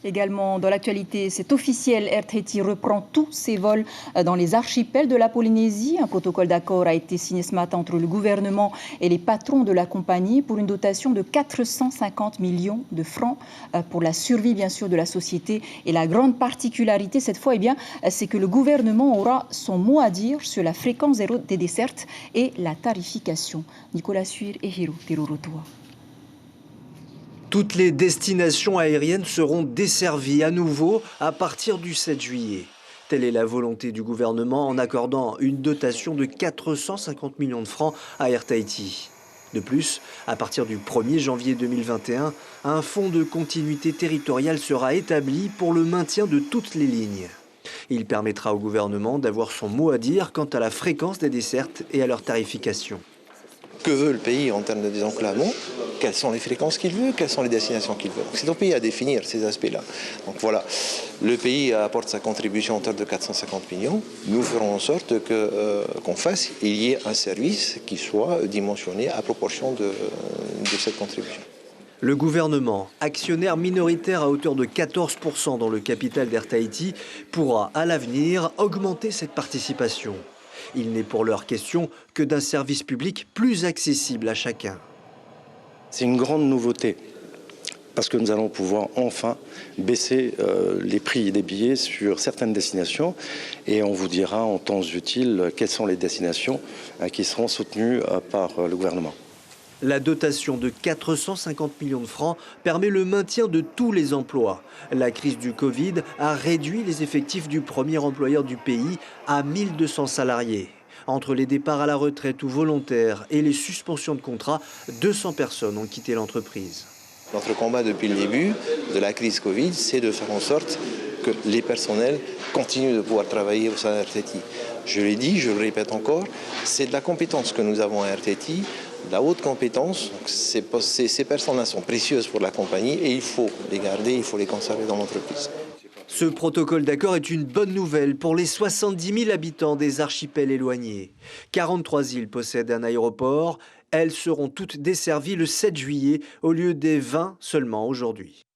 Également dans l'actualité, c'est officiel, Air Tahiti reprend tous ses vols dans les archipels de la Polynésie. Un protocole d'accord a été signé ce matin entre le gouvernement et les patrons de la compagnie pour une dotation de 450 millions de francs pour la survie bien sûr de la société. Et la grande particularité cette fois, c'est que le gouvernement aura son mot à dire sur la fréquence des dessertes et la tarification. Nicolas Suir et Hiro Terorotoa. Toutes les destinations aériennes seront desservies à nouveau à partir du 7 juillet. Telle est la volonté du gouvernement en accordant une dotation de 450 millions de francs à Air Tahiti. De plus, à partir du 1er janvier 2021, un fonds de continuité territoriale sera établi pour le maintien de toutes les lignes. Il permettra au gouvernement d'avoir son mot à dire quant à la fréquence des dessertes et à leur tarification. Que veut le pays en termes de désenclavement? Quelles sont les fréquences qu'il veut? Quelles sont les destinations qu'il veut? C'est au pays à définir ces aspects-là. Donc voilà, le pays apporte sa contribution en termes de 450 millions. Nous ferons en sorte qu'il y ait un service qui soit dimensionné à proportion de cette contribution. Le gouvernement, actionnaire minoritaire à hauteur de 14% dans le capital d'Air Tahiti, pourra à l'avenir augmenter cette participation. Il n'est pour l'heure question que d'un service public plus accessible à chacun. C'est une grande nouveauté parce que nous allons pouvoir enfin baisser les prix des billets sur certaines destinations et on vous dira en temps utile quelles sont les destinations qui seront soutenues par le gouvernement. La dotation de 450 millions de francs permet le maintien de tous les emplois. La crise du Covid a réduit les effectifs du premier employeur du pays à 1200 salariés. Entre les départs à la retraite ou volontaires et les suspensions de contrats, 200 personnes ont quitté l'entreprise. Notre combat depuis le début de la crise Covid, c'est de faire en sorte que les personnels continuent de pouvoir travailler au sein d'Air Tahiti. Je l'ai dit, je le répète encore, c'est de la compétence que nous avons à Air Tahiti, la haute compétence. Ces personnes-là sont précieuses pour la compagnie et il faut les garder, il faut les conserver dans l'entreprise. Ce protocole d'accord est une bonne nouvelle pour les 70 000 habitants des archipels éloignés. 43 îles possèdent un aéroport. Elles seront toutes desservies le 7 juillet au lieu des 20 seulement aujourd'hui.